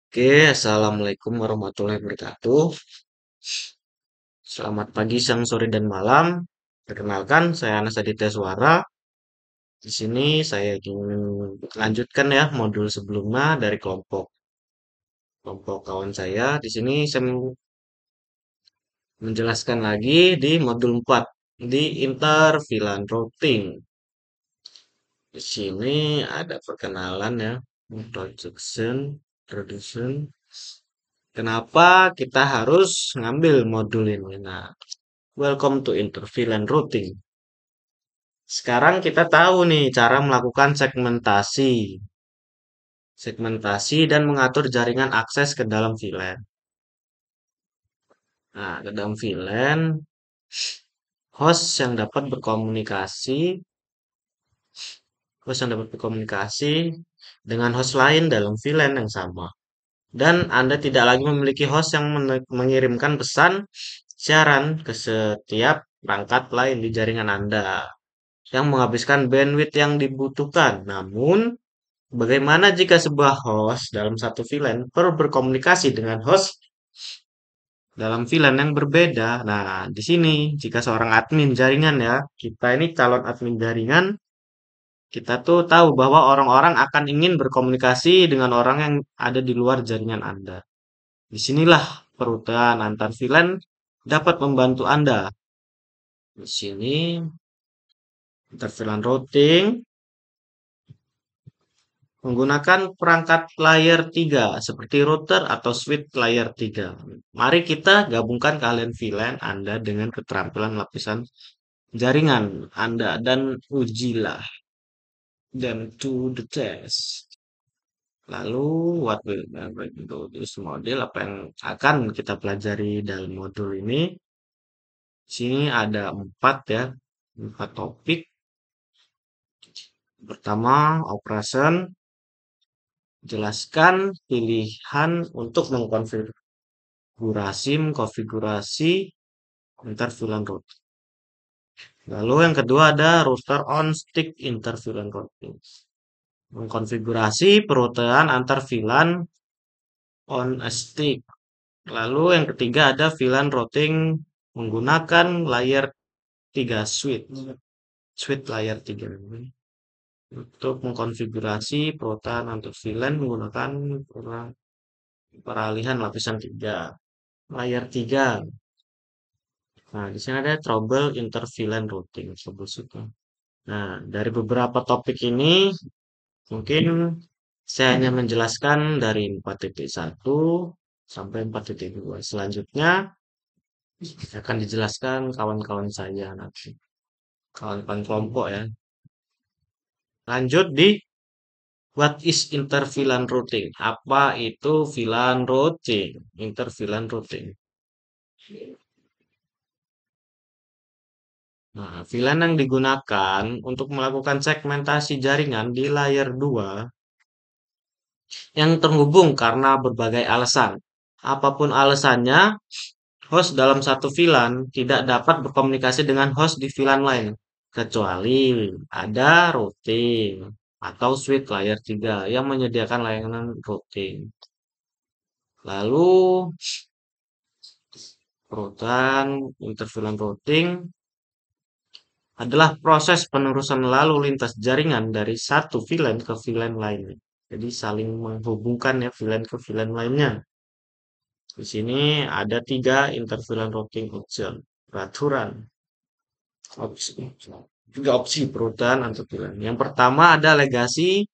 Oke, Assalamualaikum warahmatullahi wabarakatuh. Selamat pagi, siang, sore, dan malam. Perkenalkan, saya Anas Aditya Suara. Di sini saya ingin lanjutkan ya modul sebelumnya dari kelompok kelompok kawan saya. Di sini saya menjelaskan lagi di modul 4 di intervillan routing. Di sini ada perkenalan ya, introduction. Kenapa kita harus ngambil modul ini? Nah, welcome to intervillan routing. Sekarang kita tahu nih cara melakukan segmentasi. Segmentasi dan mengatur jaringan akses ke dalam VLAN. Nah, ke dalam VLAN, host yang dapat berkomunikasi, host yang dapat berkomunikasi dengan host lain dalam VLAN yang sama. Dan Anda tidak lagi memiliki host yang mengirimkan pesan siaran ke setiap perangkat lain di jaringan Anda yang menghabiskan bandwidth yang dibutuhkan. Namun, bagaimana jika sebuah host dalam satu VLAN perlu berkomunikasi dengan host dalam VLAN yang berbeda? Nah, di sini jika seorang admin jaringan ya, kita ini calon admin jaringan, kita tuh tahu bahwa orang-orang akan ingin berkomunikasi dengan orang yang ada di luar jaringan Anda. Disinilah perubahan antar VLAN dapat membantu Anda. Di sini antar VLAN routing menggunakan perangkat layer 3 seperti router atau switch layer 3. Mari kita gabungkan kalian VLAN Anda dengan keterampilan lapisan jaringan Anda dan ujilah them to the test. Lalu what will happen to this model? Apa yang akan kita pelajari dalam modul ini? Sini ada empat topik. Pertama, operation. Jelaskan pilihan untuk mengkonfigurasi interVLAN routing. Lalu yang kedua ada router on stick interVLAN routing. Mengkonfigurasi perutean antar VLAN on a stick. Lalu yang ketiga ada VLAN routing menggunakan layer 3 switch layer 3 untuk mengkonfigurasi perutean antar VLAN menggunakan peralihan lapisan 3 layer 3. Nah, di sini ada trouble intervillan routing troubleshooting. Nah, dari beberapa topik ini mungkin saya hanya menjelaskan dari 4.1 sampai 4.2. Selanjutnya akan dijelaskan kawan-kawan saya nanti. Kawan-kawan kelompok ya. Lanjut di what is intervillan routing? Apa itu VLAN routing? Intervillan routing. Nah, VLAN yang digunakan untuk melakukan segmentasi jaringan di layer 2 yang terhubung karena berbagai alasan. Apapun alasannya, host dalam satu VLAN tidak dapat berkomunikasi dengan host di VLAN lain, kecuali ada routing atau switch layer 3 yang menyediakan layanan routing. Lalu, interVLAN routing adalah proses penerusan lalu lintas jaringan dari satu VLAN ke VLAN lainnya. Jadi saling menghubungkan ya VLAN ke VLAN lainnya. Di sini ada 3 interVLAN routing option. Peraturan. Tiga opsi perubahan antar VLAN. Yang pertama ada legacy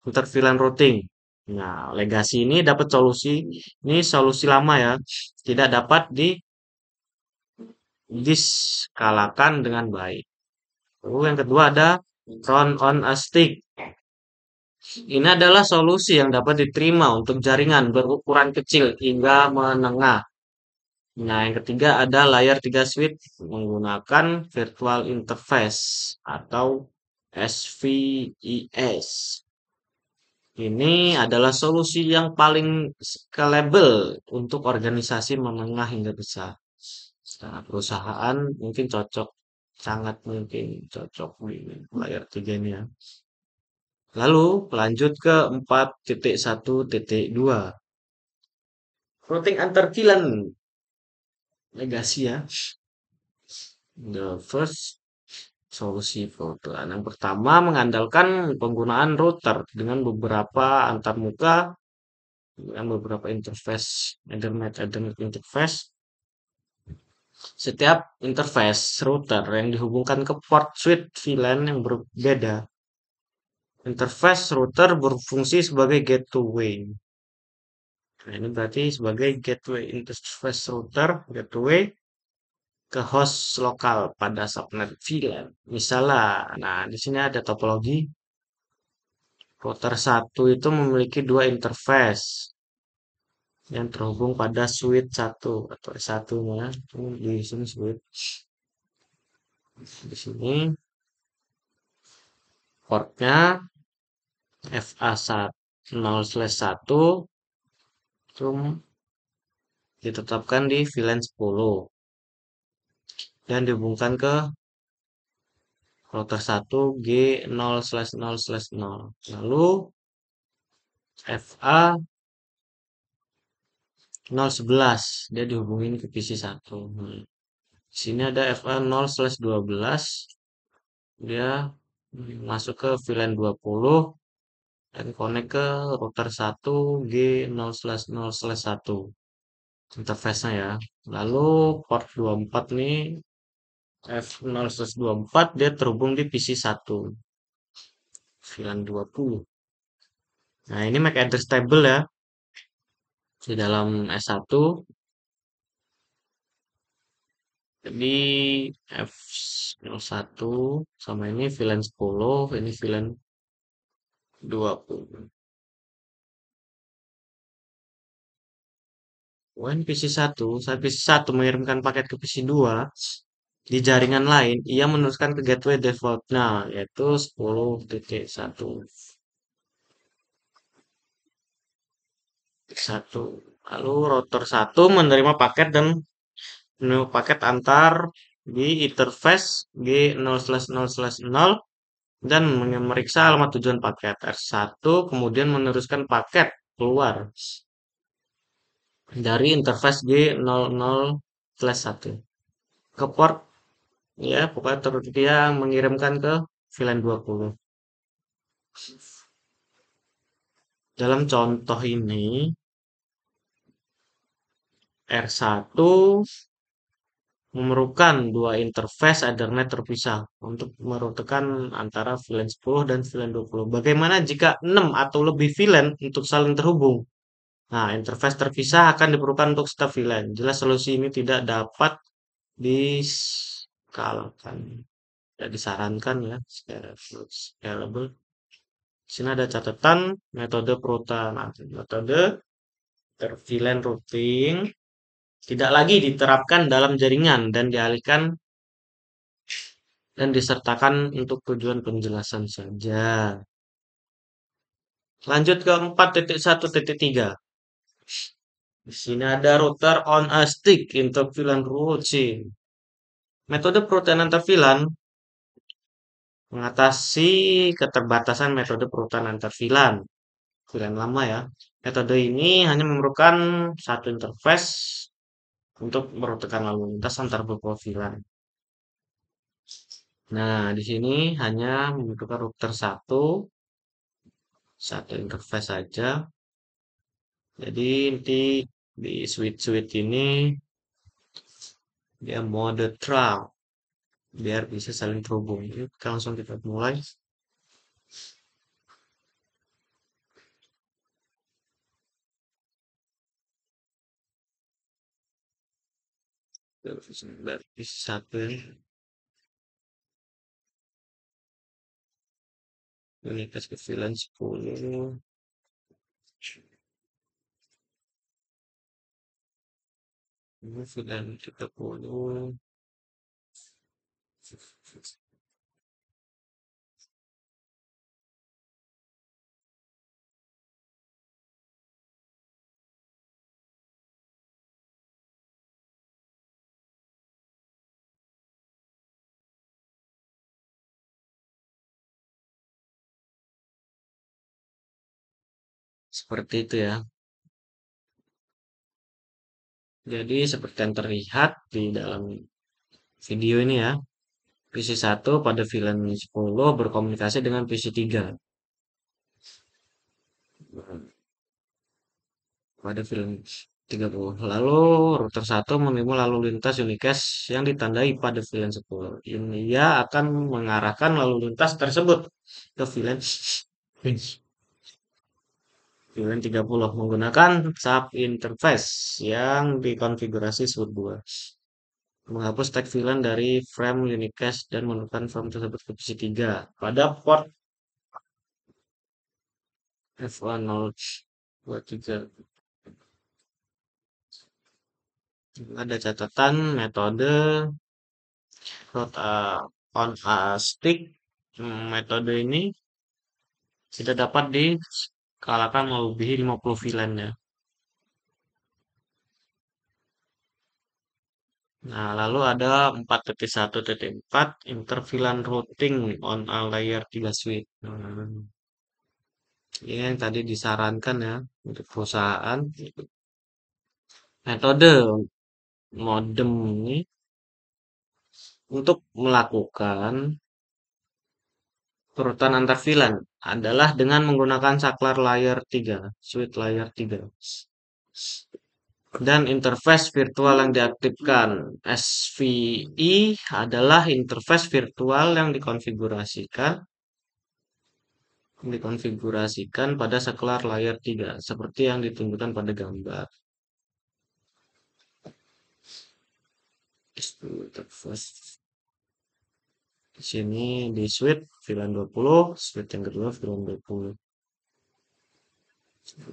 interVLAN routing. Nah, legacy ini solusi lama ya. Tidak dapat diskalakan dengan baik. Lalu yang kedua ada run on a stick. Ini adalah solusi yang dapat diterima untuk jaringan berukuran kecil hingga menengah. Nah, yang ketiga ada layer 3 switch menggunakan virtual interface atau SVIS. Ini adalah solusi yang paling scalable untuk organisasi menengah hingga besar. Nah, perusahaan mungkin cocok, sangat mungkin cocok di layer 3 ini ya. Lalu lanjut ke 4.1.2. Routing antar VLAN legasi ya. The first solusi VLAN yang pertama mengandalkan penggunaan router dengan beberapa antarmuka dengan beberapa interface Ethernet interface. Setiap interface router yang dihubungkan ke port switch VLAN yang berbeda. Interface router berfungsi sebagai gateway. Nah, ini berarti sebagai gateway interface router, gateway ke host lokal pada subnet VLAN. Misalnya, nah di sini ada topologi. Router satu itu memiliki dua interface yang terhubung pada switch satu atau S1 nya. Di sini switch. Di sini portnya FA0/1 itu ditetapkan di VLAN 10 dan dihubungkan ke router 1 G0/0/0. Lalu FA 011 dia dihubungin ke PC 1. Di sini ada FA 0/12 dia masuk ke VLAN 20 dan connect ke router 1 G0/0/1 interface-nya ya. Lalu port 24 nih F0/24 dia terhubung di PC 1 VLAN 20. Nah, ini MAC address table ya. Di dalam S1 jadi F01 sama ini VLAN 10, ini VLAN 20. When PC1, saat PC1 mengirimkan paket ke PC2 di jaringan lain, ia meneruskan ke gateway defaultnya yaitu 10.1. 1. Lalu router 1 menerima paket dan menerima paket antar di interface G0/0/0 dan memeriksa alamat tujuan paket. R1 kemudian meneruskan paket keluar dari interface G00/1 ke port ya pokoknya terus dia mengirimkan ke VLAN 20. Dalam contoh ini R1 memerlukan dua interface Ethernet terpisah untuk merutekan antara VLAN 10 dan VLAN 20. Bagaimana jika 6 atau lebih VLAN untuk saling terhubung? Nah, interface terpisah akan diperlukan untuk setiap VLAN. Jelas solusi ini tidak dapat diskalakan, tidak disarankan ya, scalable. Di sini ada catatan metode perutan. Metode VLAN routing tidak lagi diterapkan dalam jaringan dan dialihkan dan disertakan untuk tujuan penjelasan saja. Lanjut ke 4.1.3. Di sini ada router on a stick untuk VLAN routing. Metode perutan antar VLAN mengatasi keterbatasan metode perutan antar VLAN. VLAN lama ya. Metode ini hanya memerlukan satu interface untuk merutekan lalu lintas antar beberapa VLAN. Nah, di sini hanya membutuhkan router satu interface saja. Jadi nanti di switch-switch ini dia mode trunk biar bisa saling terhubung. Jadi langsung kita mulai. Dari satu ini kasih ke VLAN 10. Ini VLAN 30. Seperti itu ya. Jadi seperti yang terlihat di dalam video ini ya, PC1 pada VLAN 10 berkomunikasi dengan PC3 pada VLAN 30. Lalu router 1 menerima lalu lintas unicast yang ditandai pada VLAN 10. Ini ia akan mengarahkan lalu lintas tersebut ke VLAN 30 menggunakan sub interface yang dikonfigurasi Switch 2. Menghapus tag VLAN dari frame unicast dan menekan frame tersebut ke PC3 pada port F1023. Ada catatan metode root on a stick. Metode ini tidak dapat dikalahkan melebihi 50 VLAN ya. Nah, lalu ada 4.1.4 interVLAN routing on a layer 3 switch. Ini yang tadi disarankan ya untuk perusahaan. Metode modem ini untuk melakukan urutan antar VLAN adalah dengan menggunakan saklar layer 3, switch layer 3. Dan interface virtual yang diaktifkan. SVI adalah interface virtual yang dikonfigurasikan pada saklar layer 3 seperti yang ditunjukkan pada gambar. Interface di sini di switch VLAN 20, switch yang kedua VLAN 20.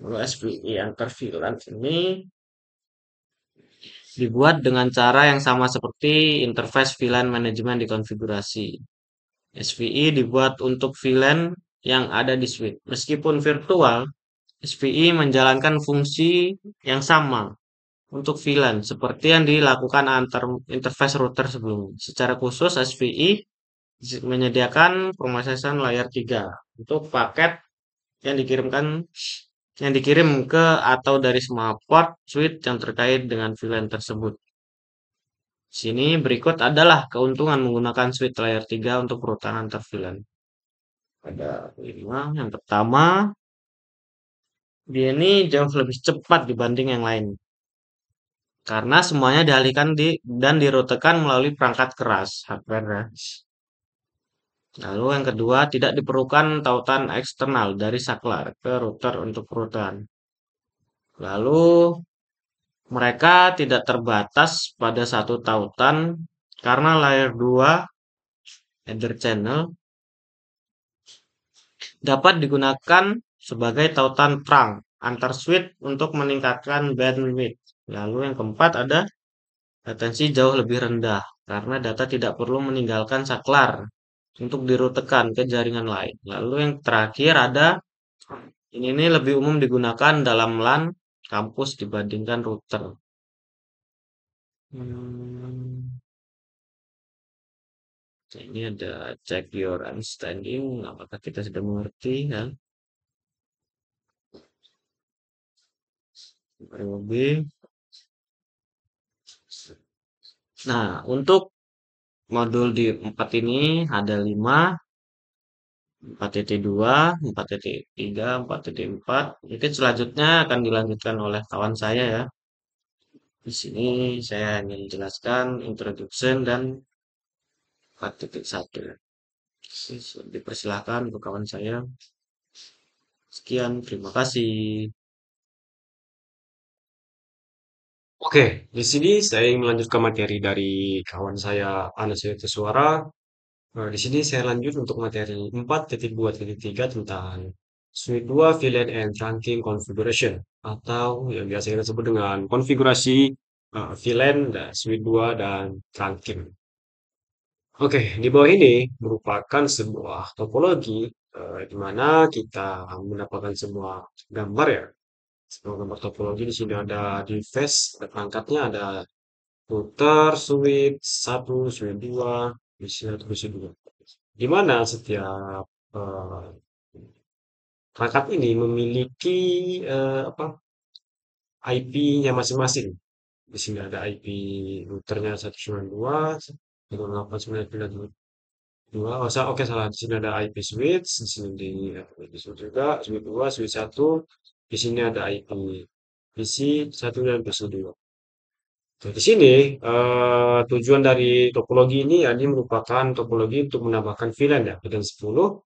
Lalu SVI antar VLAN ini dibuat dengan cara yang sama seperti interface VLAN manajemen dikonfigurasi. SVI dibuat untuk VLAN yang ada di switch. Meskipun virtual, SVI menjalankan fungsi yang sama untuk VLAN seperti yang dilakukan antar interface router sebelumnya. Secara khusus, SVI menyediakan pemrosesan layer 3 untuk paket yang dikirim ke atau dari semua port switch yang terkait dengan VLAN tersebut. Sini berikut adalah keuntungan menggunakan switch layer 3 untuk perutan antar VLAN. Ada 5. Yang pertama, dia ini jauh lebih cepat dibanding yang lain. Karena semuanya dialihkan dan dirutekan melalui perangkat keras, hardware ya. Lalu yang kedua, tidak diperlukan tautan eksternal dari saklar ke router untuk perutan. Lalu mereka tidak terbatas pada satu tautan karena layer 2 header channel dapat digunakan sebagai tautan trunk antar switch untuk meningkatkan bandwidth. Lalu yang keempat ada latensi jauh lebih rendah karena data tidak perlu meninggalkan saklar untuk dirutekan ke jaringan lain. Lalu yang terakhir ada ini lebih umum digunakan dalam LAN kampus dibandingkan router. Hmm, ini ada check your understanding. Apakah kita sudah mengerti kan? B. Nah, untuk modul di 4 ini ada 5, 4.2, 4.3, 4.4. Mungkin selanjutnya akan dilanjutkan oleh kawan saya ya. Di sini saya hanya menjelaskan introduction dan 4.1. Dipersilahkan untuk kawan saya. Sekian, terima kasih. Oke, di sini saya ingin melanjutkan materi dari kawan saya Anas Suara. Di sini saya lanjut untuk materi 4.2.3 tentang Suite 2 VLAN and Trunking Configuration atau yang biasa kita sebut dengan konfigurasi VLAN dan Suite 2 dan Trunking. Oke, di bawah ini merupakan sebuah topologi di mana kita mendapatkan sebuah gambar ya. Sebuah gambar topologi di sini ada device, ada perangkatnya, ada router, switch 1, switch 2, switch 1, switch 2. Di mana setiap eh, perangkat ini memiliki apa IP-nya masing-masing. Di sini ada IP routernya 192, 192. Oh, oke salah. Di sini ada IP switch, di sini di IP switch juga, switch 2, switch 1. Di sini ada IP PC 1 dan PC 2. Oke, di sini tujuan dari topologi ini ya, ini merupakan topologi untuk menambahkan VLAN ya, VLAN 10.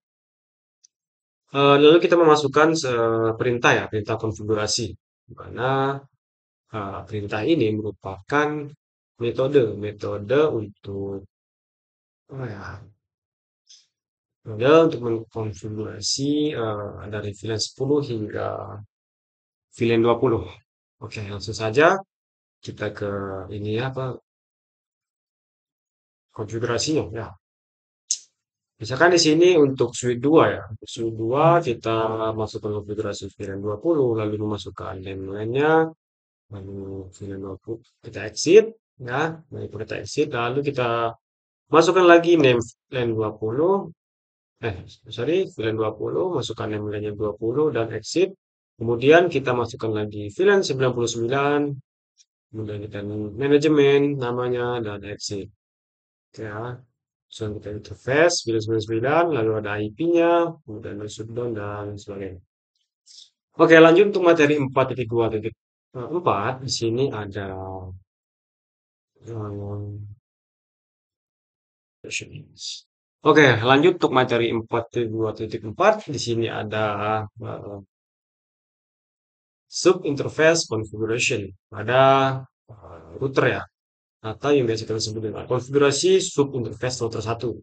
Lalu kita memasukkan perintah ya, perintah konfigurasi. Di mana perintah ini merupakan metode untuk apa ya, metode untuk mengkonfigurasi dari VLAN 10 hingga VLAN 20. Oke, langsung saja kita ke ini ya, apa konfigurasinya ya. Misalkan di sini untuk suite 2 ya. Untuk suite 2 kita masukkan konfigurasi VLAN 20, lalu memasukkan LAN-nya, lalu VLAN 20 kita exit ya. Lalu kita exit, lalu kita masukkan lagi name LAN 20, eh sorry, VLAN 20, masukkan name LAN-nya 20 dan exit. Kemudian kita masukkan lagi VLAN 99, kemudian kita manajemen namanya dan exit. Oke ya. So, kita interface, 999, lalu ada IP-nya, kemudian ada shutdown, dan sebagainya. Oke, lanjut untuk materi 4.2.4. Di sini ada Oke, lanjut untuk materi 4.2.4. Di sini ada sub interface configuration. Ada router ya, atau yang biasa kita sebut dengan konfigurasi sub interface router 1.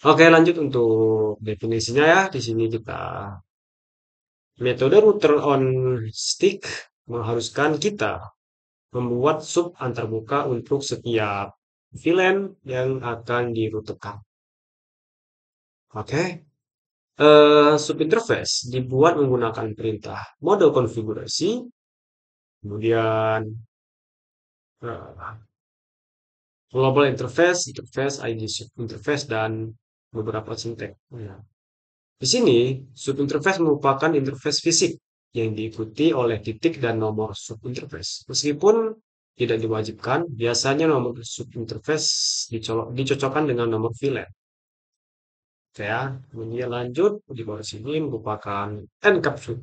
Oke, lanjut untuk definisinya ya. Di sini kita metode router on stick mengharuskan kita membuat sub antarmuka untuk setiap VLAN yang akan dirutekan. Oke, sub interface dibuat menggunakan perintah mode konfigurasi, kemudian global interface, interface ID sub interface dan beberapa sintek. Ya. Di sini, subinterface merupakan interface fisik yang diikuti oleh titik dan nomor subinterface. Meskipun tidak diwajibkan, biasanya nomor subinterface dicocokkan dengan nomor VLAN. Oke ya, kemudian lanjut di bawah sini merupakan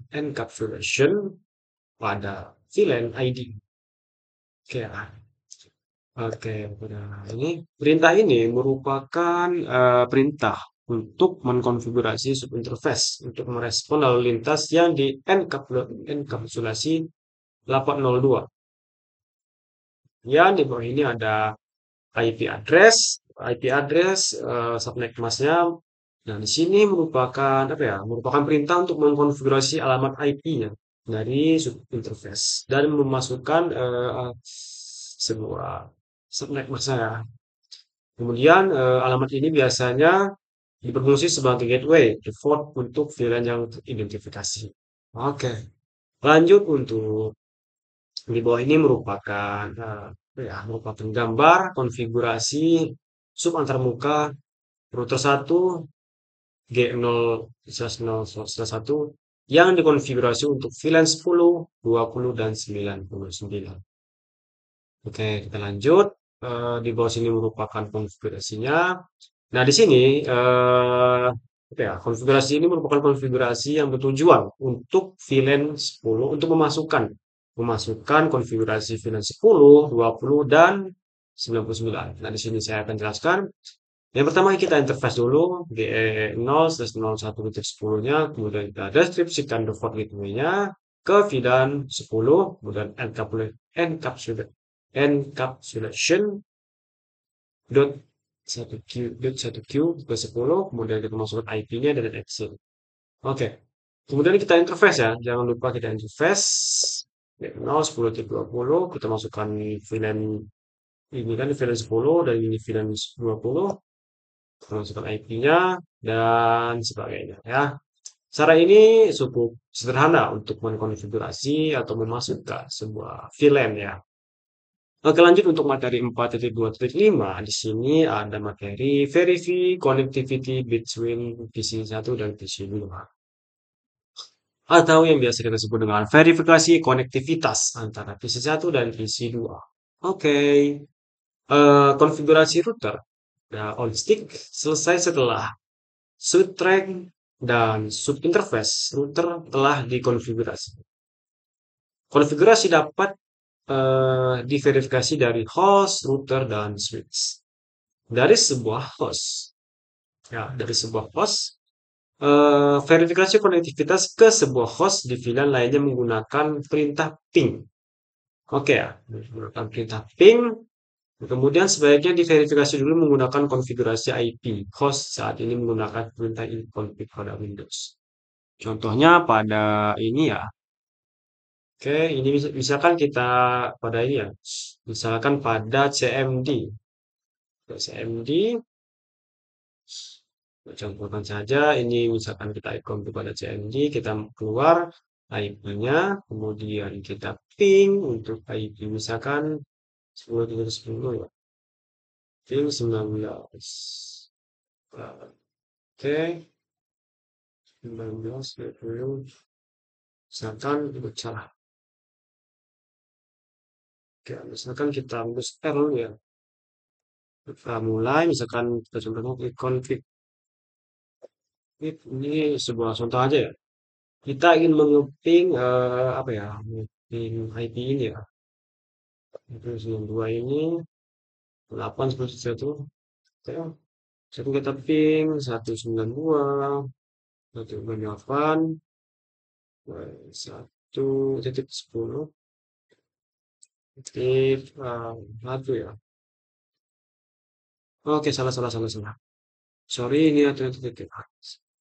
encapsulation pada VLAN ID. Oke ya. Oke, nah ini perintah ini merupakan perintah untuk mengkonfigurasi subinterface untuk merespon lalu lintas yang di enkapsulasi 802. Ya, di bawah ini ada IP address, subnet masknya. Nah, di sini merupakan apa ya? Merupakan perintah untuk mengkonfigurasi alamat IP-nya dari subinterface dan memasukkan sebuah subnet masknya. Kemudian alamat ini biasanya berfungsi sebagai gateway default untuk VLAN yang teridentifikasi. Oke, lanjut untuk di bawah ini merupakan merupakan gambar konfigurasi sub antarmuka router 1 G0/1 yang dikonfigurasi untuk VLAN 10, 20 dan 99. Oke, kita lanjut. Di bawah sini merupakan konfigurasinya. Nah, di sini apa ya, konfigurasi ini merupakan konfigurasi yang bertujuan untuk VLAN 10 untuk memasukkan konfigurasi VLAN 10, 20 dan 99. Nah, di sini saya akan jelaskan. Yang pertama kita interface dulu DE0/01.10-nya, kemudian kita deskripsikan default gateway-nya ke VLAN 10, kemudian encapsulation dot 1Q ke 10, kemudian kita masukkan IP-nya dan exit. Oke. Kemudian kita interface ya. Jangan lupa kita interface 0, 10.20, kita masukkan VLAN ini kan VLAN 10 dan ini VLAN 20. Kita masukkan IP-nya dan sebagainya ya. Cara ini cukup sederhana untuk mengkonfigurasi atau memasukkan sebuah VLAN ya. Oke, lanjut untuk materi 4.2.5. Di sini ada materi verify connectivity between PC 1 dan PC 2. atau yang biasa kita sebut dengan verifikasi konektivitas antara PC1 dan PC2. Oke, konfigurasi router ya, on stick selesai setelah switch track dan subinterface router telah dikonfigurasi. Konfigurasi dapat diverifikasi dari host, router, dan switch. Dari sebuah host, ya, dari sebuah host, verifikasi konektivitas ke sebuah host di VLAN lainnya menggunakan perintah ping. Oke ya, menggunakan perintah ping. Kemudian sebaiknya diverifikasi dulu menggunakan konfigurasi IP. Host saat ini menggunakan perintah config pada Windows. Contohnya pada ini ya. Oke, ini misalkan kita pada ini ya. Misalkan pada CMD. CMD, contohkan saja ini misalkan kita ikon kepada CMD, kita keluar IP-nya, kemudian kita ping untuk IP misalkan 10.310 ya. Ping 19. Oke, 19.20. Misalkan salah. Oke, misalkan kita hapus R dulu ya. Kita mulai, misalkan kita contohnya klik config. Ini sebuah contoh aja ya. Kita ingin mengeping apa ya? Mengeping IP ini ya. Itu 92 ini 8.1. Oke. Satu kita ping 192 198 1.10 titik 1 ya. Oke, salah salah salah salah. Sorry, ini ada titik.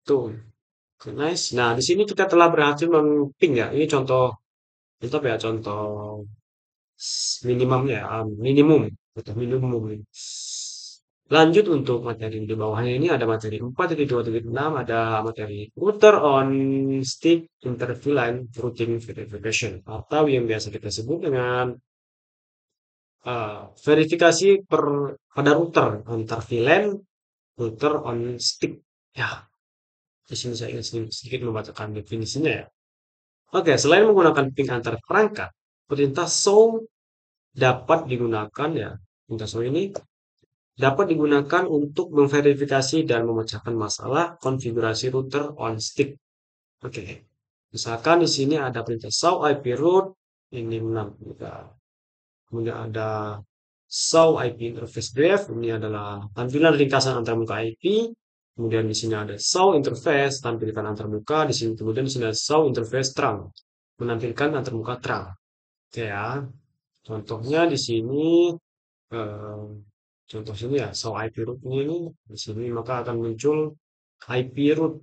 Tuh. Oke, nice. Nah, di sini kita telah berhasil memping ya. Ini contoh, contoh apa ya? Contoh minimumnya ya, minimum. Contoh minimum ini. Lanjut untuk materi di bawahnya ini ada materi 4.2.6, ada materi router on stick interview line routing verification atau yang biasa kita sebut dengan verifikasi pada router antar VLAN router on stick. Ya, di sini saya ingin sedikit membacakan definisinya ya. Oke, selain menggunakan ping antar perangkat, perintah show dapat digunakan ya. Perintah show ini dapat digunakan untuk memverifikasi dan memecahkan masalah konfigurasi router on stick. Oke, misalkan di sini ada perintah show IP root, ini menang. Kemudian ada show IP interface graph, ini adalah tampilan ringkasan antarmuka IP. Kemudian di sini ada show interface, tampilkan antarmuka. Di sini kemudian di sini ada show interface terang, menampilkan antarmuka terang. Oke ya, contohnya di sini, eh, contoh sini ya, show IP root ini di sini maka akan muncul IP root.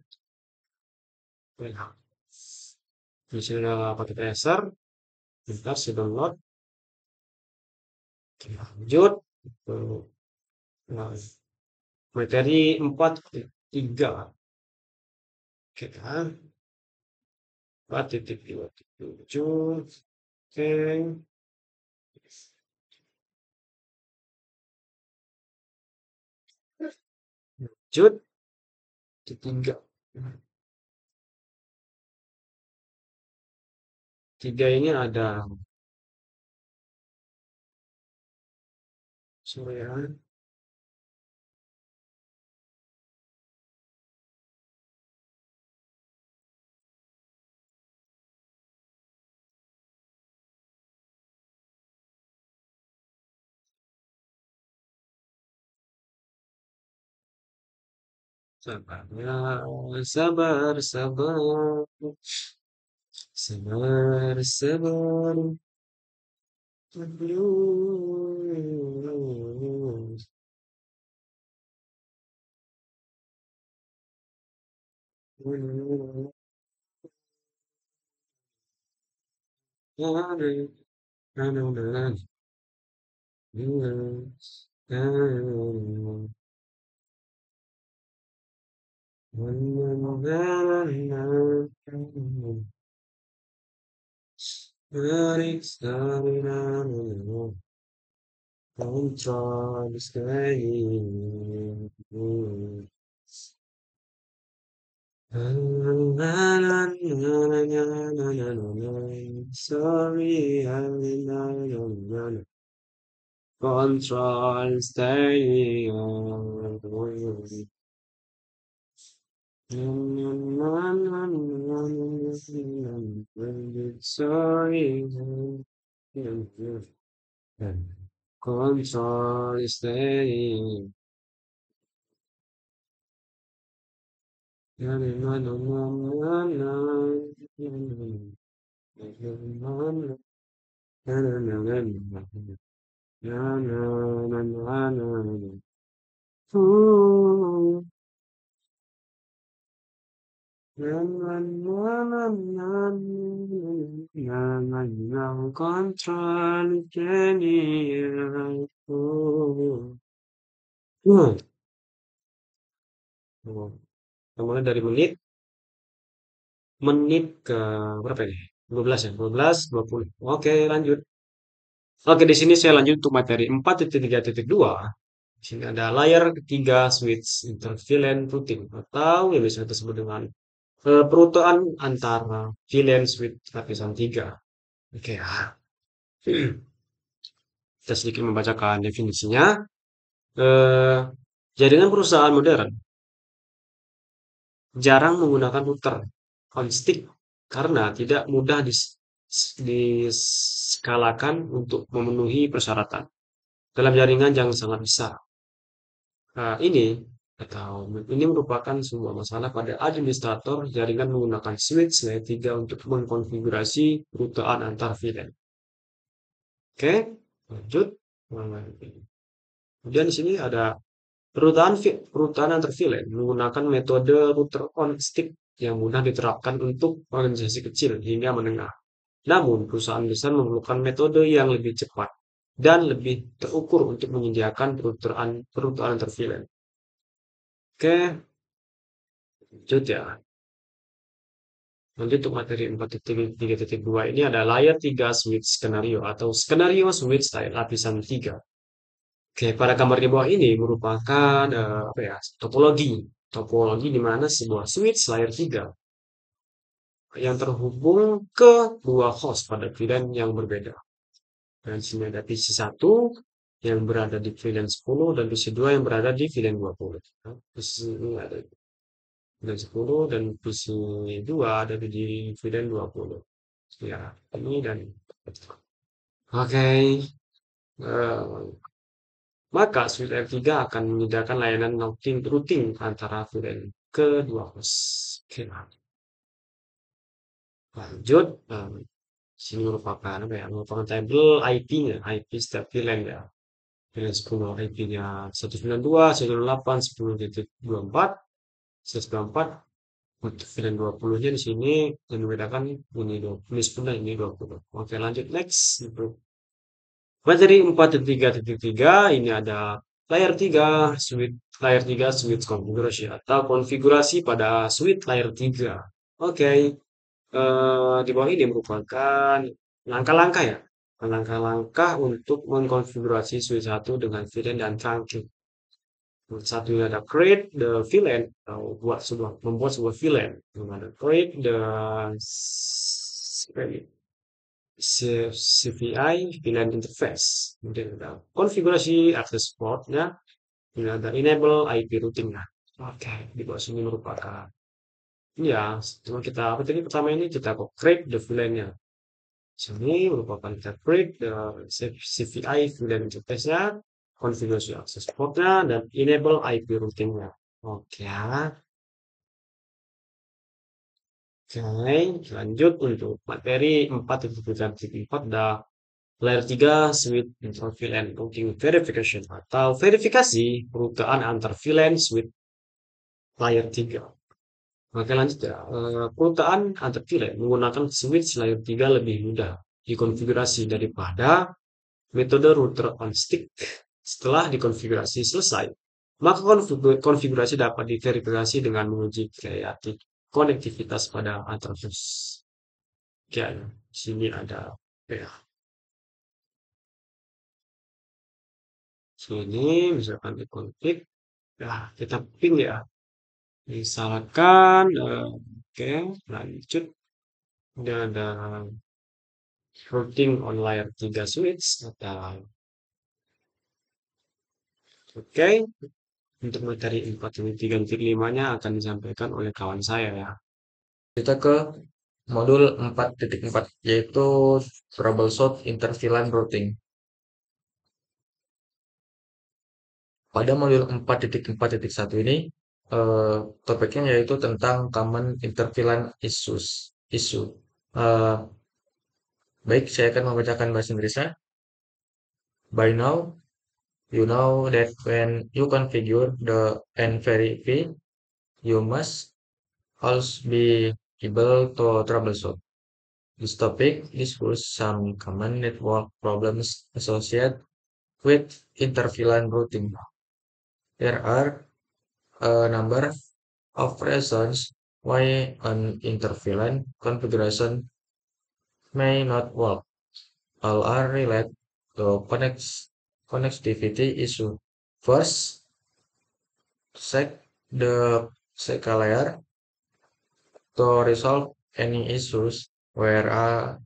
Di sini ada paket Ether, bentar saya download. Oke, lanjut. Nah, materi 4.3. Oke kan, 4.2.7. Oke, lanjut. Tiga. Tiga ini ada, sorry ya. Sabar, ya, sabar, sabar, sabar, sabar. Sorry, control staying on. Sorry. Control is staying. Ooh. Control Jenny. Kita mulai dari menit ke berapa ini? 12 ya, 12, 20. Oke, lanjut. Oke, di sini saya lanjut untuk materi 4.3.2. Di sini ada layar ketiga switch intervalent routing atau yang biasa disebut dengan perutuan antara VLAN switch lapisan 3. Oke ya. Kita sedikit membacakan definisinya. Eh, Jaringan perusahaan modern jarang menggunakan router on stick karena tidak mudah diskalakan untuk memenuhi persyaratan dalam jaringan yang sangat besar. Nah, ini merupakan sebuah masalah pada administrator jaringan menggunakan switch layer 3 untuk mengkonfigurasi rutaan antar VLAN. Oke, lanjut. Kemudian di sini ada perutaan antar VLAN menggunakan metode router on stick yang mudah diterapkan untuk organisasi kecil hingga menengah. Namun, perusahaan besar memerlukan metode yang lebih cepat dan lebih terukur untuk menyediakan perutaan antar VLAN. Oke, lanjut ya. Lanjut untuk materi 4.3.2 ini ada layer 3 switch skenario atau skenario switch lapisan 3. Oke, pada gambar di bawah ini merupakan apa ya, topologi. Topologi di mana sebuah switch layer 3 yang terhubung ke dua host pada VLAN yang berbeda. Dan di sini ada PC1 yang berada di VLAN 10 dan PC2 yang berada di VLAN 20. Nah, PC ini ada VLAN 10 dan PC2 ada di VLAN 20. Ya, ini dan oke. eh, Maka Suite R3 akan menyediakan layanan routing antara VLAN kedua host. Oke, lanjut. Sini merupakan apa ya? Merupakan tabel IP-nya, IP setiap VLAN ya. VLAN 10 IP-nya 192, 128, 10.24, 194. Untuk VLAN 20-nya di sini yang membedakan ini 20, ini 10 dan ini 20. Oke, lanjut next. Materi 4.3.3 ini ada layar 3 switch konfigurasi atau konfigurasi pada switch layar 3. Oke, di bawah ini merupakan langkah-langkah ya. Langkah-langkah untuk mengkonfigurasi switch 1 dengan VLAN dan trunking. Satunya ada create the VLAN atau membuat sebuah VLAN. Ada create the CVI VLAN interface. Kemudian ada konfigurasi akses portnya. Kemudian ada enable IP routing. Nah, oke, di bawah sini merupakan ya, cuma kita apa tadi pertama ini kita kok create the VLAN-nya. Sini merupakan kita create the CVI VLAN interface-nya, konfigurasi akses portnya, dan enable IP routing-nya. Oke, oke, lanjut untuk materi 4.4 ada layer 3 switch inter VLAN routing verification atau verifikasi perutaan antar VLAN switch layer 3. Oke, lanjut ya. Perutaan antar VLAN menggunakan switch layer 3 lebih mudah dikonfigurasi daripada metode router on stick. Setelah dikonfigurasi selesai, maka konfigurasi dapat diverifikasi dengan menguji konektivitas pada antar host. Oke, di sini ada ya. Sini misalkan dikonfig, ya kita ping ya. Misalkan, oke, lanjut. Ini ada routing on layer 3 switch atau oke. Untuk materi 4.3.5-nya akan disampaikan oleh kawan saya ya. Kita ke modul 4.4 yaitu troubleshoot interVLAN routing. Pada modul 4.4.1 ini topiknya yaitu tentang common interVLAN issues. Eh, Baik, saya akan membacakan bahasa Inggrisnya. By now, you know that when you configure the NVRV, you must also be able to troubleshoot. This topic discusses some common network problems associated with interVLAN routing. There are a number of reasons why an interVLAN configuration may not work. All are related to connectivity issue. First, check the SECA layer to resolve any issues where a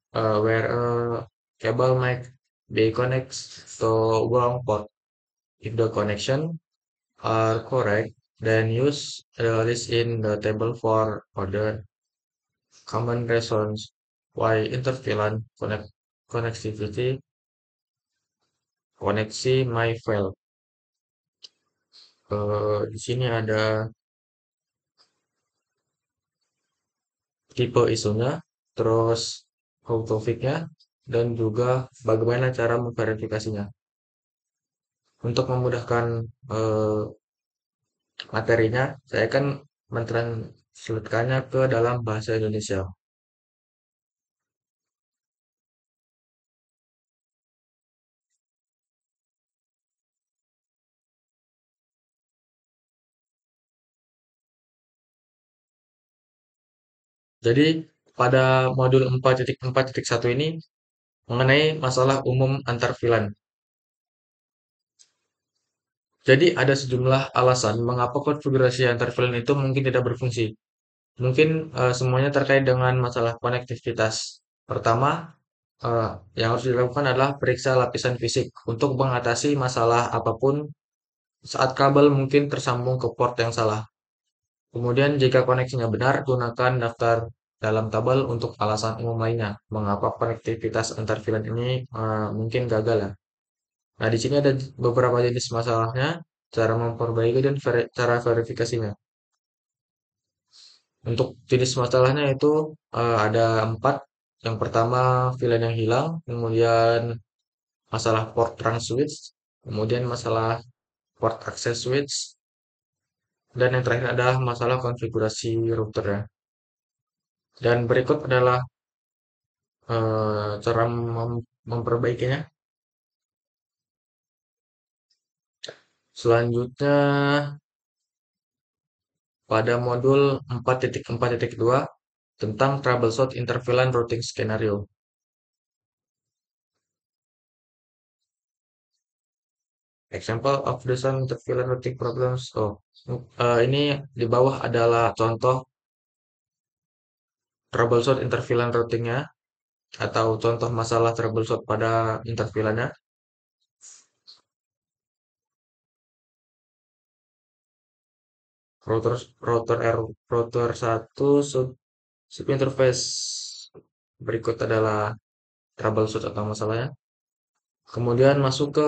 cable might be connected to wrong port. If the connection are correct, then use the list in the table for other common reasons why interVLAN connectivity koneksi my fail. Di sini ada tipe isunya, terus how to fix-nya, dan juga bagaimana cara memverifikasinya. Untuk memudahkan eh, materinya, saya akan mentranslatekannya ke dalam bahasa Indonesia. Jadi, pada modul 4.4.1 ini mengenai masalah umum antar VLAN. Jadi, ada sejumlah alasan mengapa konfigurasi antar VLAN itu mungkin tidak berfungsi. Mungkin semuanya terkait dengan masalah konektivitas. Pertama, eh, yang harus dilakukan adalah periksa lapisan fisik untuk mengatasi masalah apapun saat kabel mungkin tersambung ke port yang salah. Kemudian jika koneksinya benar, gunakan daftar dalam tabel untuk alasan umum lainnya. Mengapa konektivitas antar VLAN ini mungkin gagal ya. Nah, di sini ada beberapa jenis masalahnya, cara memperbaiki dan cara verifikasinya. Untuk jenis masalahnya itu ada 4. Yang pertama, VLAN yang hilang, kemudian masalah port trunk switch, kemudian masalah port access switch, dan yang terakhir adalah masalah konfigurasi router ya. Dan berikut adalah cara memperbaikinya. Selanjutnya pada modul 4.4.2 tentang troubleshoot interVLAN routing scenario. Example of the some interVLAN routing problems. Ini di bawah adalah contoh troubleshoot interVLAN routingnya atau contoh masalah troubleshoot pada interVLAN-nya. Router 1 subinterface. Berikut adalah troubleshoot atau masalahnya. Kemudian masuk ke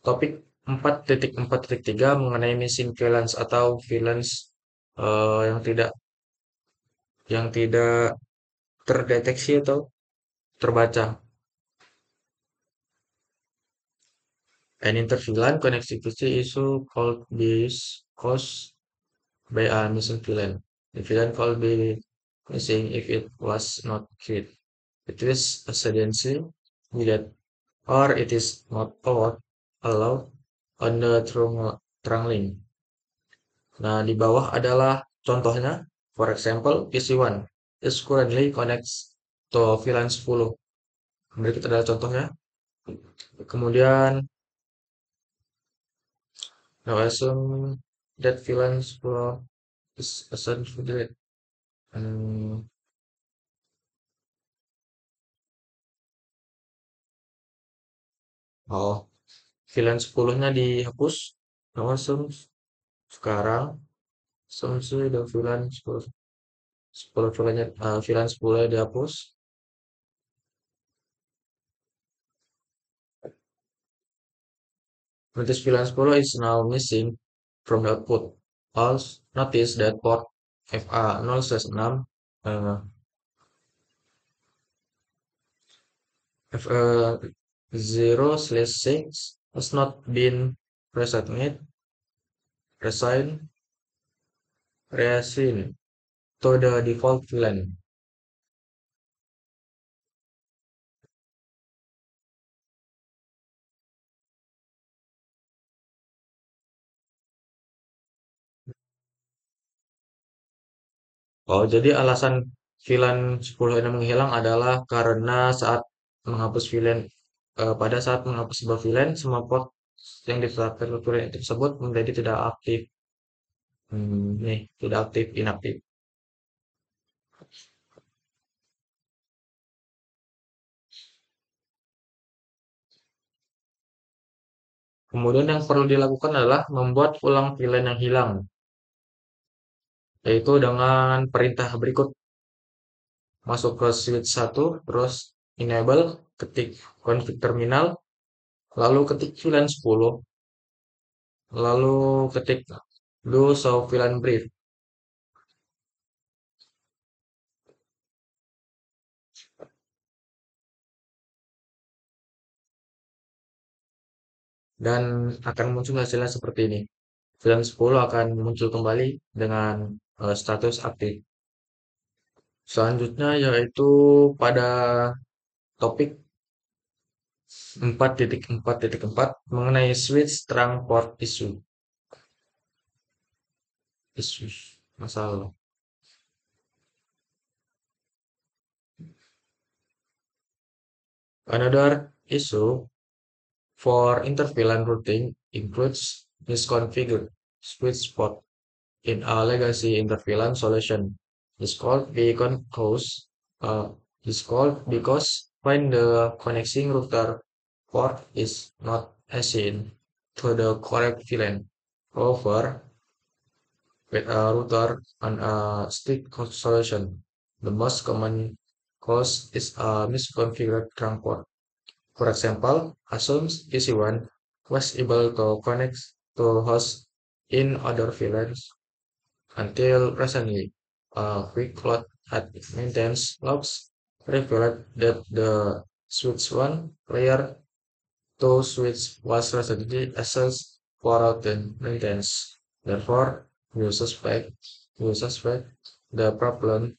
topik 4.4.3 mengenai missing VLANs atau VLANs yang tidak terdeteksi atau terbaca. An interVLAN connectivity issue called this caused by a missing VLAN. The VLAN could be missing if it was not created. It is a suddency needed or it is not allowed on the trunk link. Nah, di bawah adalah contohnya. For example, PC1 is currently connects to VLAN 10. Berikut adalah contohnya. Kemudian, now assume that VLAN 10 is assigned for the hmm, oh, VLAN 10-nya dihapus. Langsung sekarang asumsi udah VLAN 10 10 VLAN-nya VLAN 10 dihapus. Notice VLAN 10 is now missing from the output. Also, notice that port FA0/6 uh, FA0/6 has not been reassigned reassigned reassigned to the default VLAN. Oh, jadi alasan VLAN 10 ini menghilang adalah karena saat menghapus VLAN pada saat menghapus sebuah VLAN, semua port yang ditetapkan VLAN tersebut menjadi tidak aktif. Nih, tidak aktif, inaktif. Kemudian yang perlu dilakukan adalah membuat ulang VLAN yang hilang, yaitu dengan perintah berikut. Masuk ke switch 1, terus enable, ketik config terminal, lalu ketik VLAN 10, lalu ketik do show VLAN brief. Dan akan muncul hasilnya seperti ini. VLAN 10 akan muncul kembali dengan status aktif. Selanjutnya yaitu pada topik 4.4.4 mengenai switch terang port issues masalah. Another issue for inter-VLAN routing includes misconfigured switch port in a legacy inter-VLAN solution. This called beacon cause. This called because when the connecting router port is not assigned to the correct VLAN. However, with a router and a stick solution, the most common cause is a misconfigured trunk port. For example, assumes EC1 was able to connect to hosts in other VLANs until recently. A quick look at maintenance logs revealed that the switch 1 layer 2 switch was recently accessed for routine maintenance. Therefore, you suspect the problem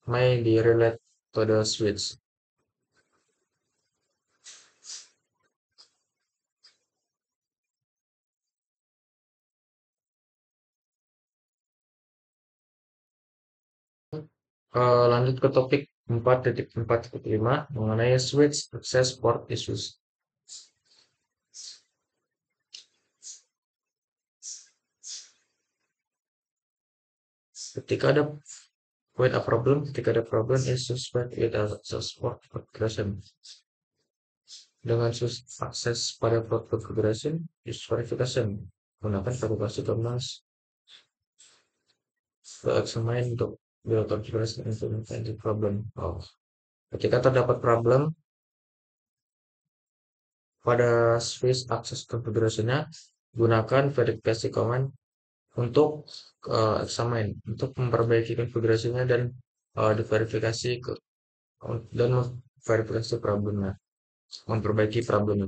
may be related to the switch. Lanjut ke topik 4.4.5 mengenai switch access port issues. Ketika ada ketika ada problem is suspect with access port configuration. Dengan akses pada port configuration, use verification gunakan verifikasi terminal examine untuk build configuration implement problem. Oh. Ketika terdapat problem pada switch access configuration-nya, gunakan verifikasi command untuk examine, untuk memperbaiki konfigurasinya dan diverifikasi dan memverifikasi problemnya, memperbaiki problemnya.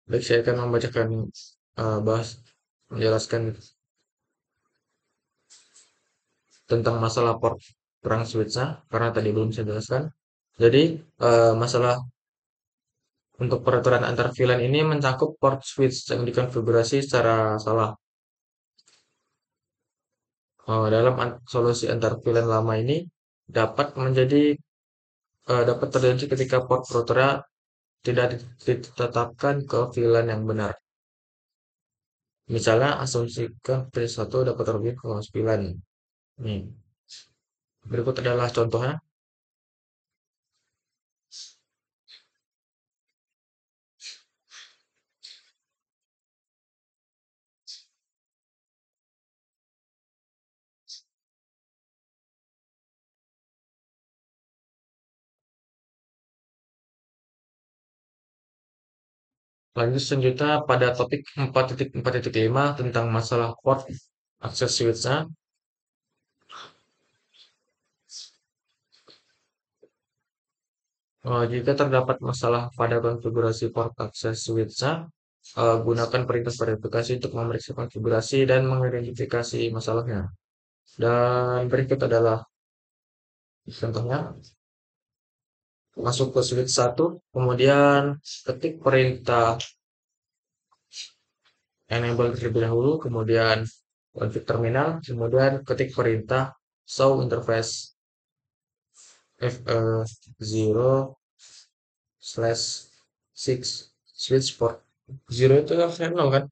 Baik, saya akan membacakan menjelaskan tentang masalah port terang switch-nya karena tadi belum saya jelaskan. Jadi masalah untuk peraturan antar VLAN ini mencakup port switch yang dikonfigurasi secara salah. Dalam solusi antar VLAN lama ini dapat terjadi ketika port routernya tidak ditetapkan ke VLAN yang benar. Misalnya asumsikan P1 dapat terbit 9. Nih, berikut adalah contohnya. Lanjut selanjutnya pada topik 4.4.5 tentang masalah port access switch-nya. Jika terdapat masalah pada konfigurasi port access switch-nya, gunakan perintah verifikasi untuk memeriksa konfigurasi dan mengidentifikasi masalahnya. Dan berikut adalah contohnya. Masuk ke switch 1, kemudian ketik perintah enable terlebih dahulu, kemudian config terminal, kemudian ketik perintah show interface F0/6 switch port 0 itu harusnya 0 kan.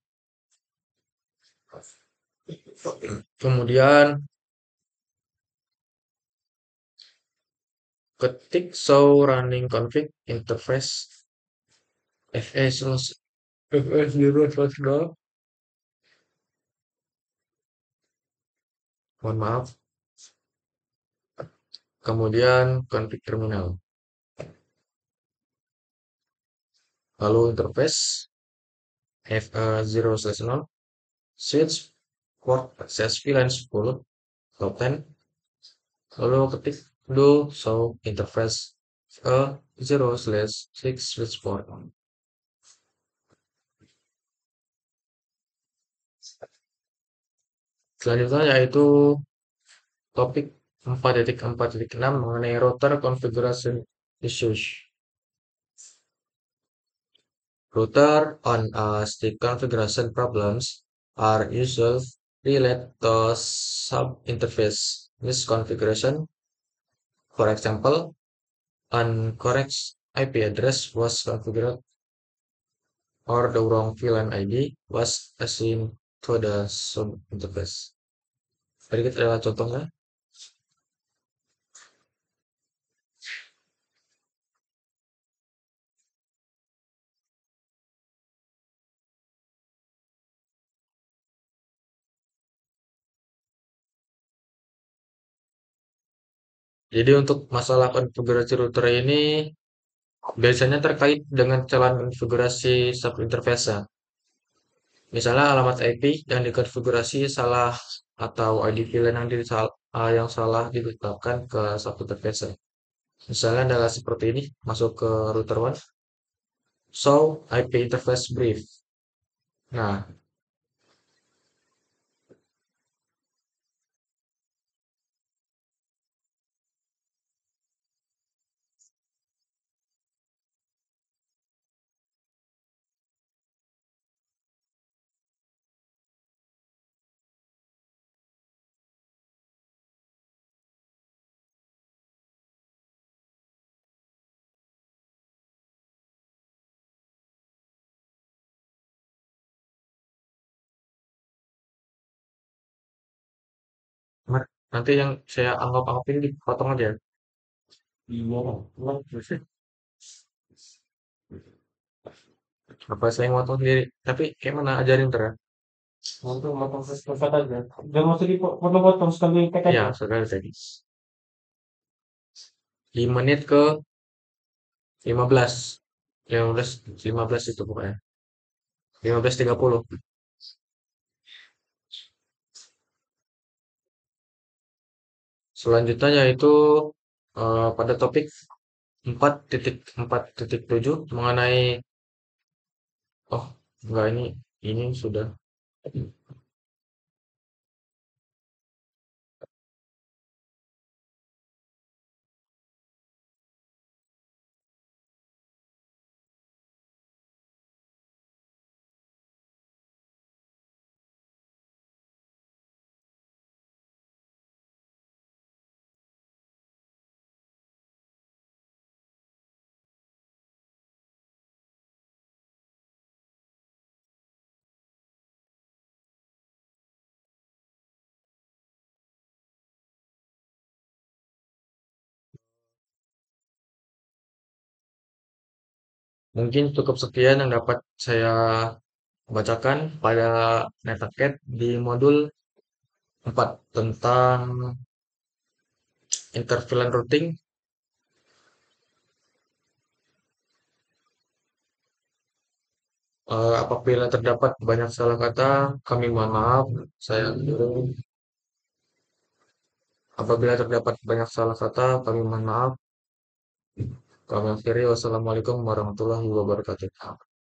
Kemudian ketik show running config interface FE0/0. Mohon maaf. Kemudian config terminal. Lalu interface F0/0 switch port access VLAN 10 top 10. Lalu ketik do show interface A0/6 switch port. Selanjutnya yaitu topik 4.4.6 mengenai router configuration issues. Router on a stick configuration problems are usually related to sub-interface misconfiguration. For example, an correct IP address was configured or the wrong VLAN ID was assigned to the sub-interface. Berikut adalah contohnya. Jadi untuk masalah konfigurasi router ini biasanya terkait dengan kesalahan konfigurasi sub-interface. Misalnya alamat IP yang dikonfigurasi salah atau ID VLAN yang salah ditetapkan ke sub-interface. Misalnya adalah seperti ini, masuk ke router 1, show IP interface brief. Nah, nanti yang saya anggap-anggapin dipotong aja. Apa saya yang potong sendiri? Tapi kayak mana ajarin ntar ya? Untuk motong cepat aja. Jangan masih dipotong-potong sekali tek Ya, aja. saudara tadi. Di menit ke 15. 15 itu pokoknya. 15.30. Selanjutnya yaitu pada topik 4.4.7 mengenai oh enggak ini sudah Mungkin cukup sekian yang dapat saya bacakan pada NetAcad di modul 4 tentang intervalent routing. Apabila terdapat banyak salah kata, kami mohon maaf. Saya Apabila terdapat banyak salah kata, kami mohon maaf. Kami akhiri. Wassalamualaikum warahmatullahi wabarakatuh.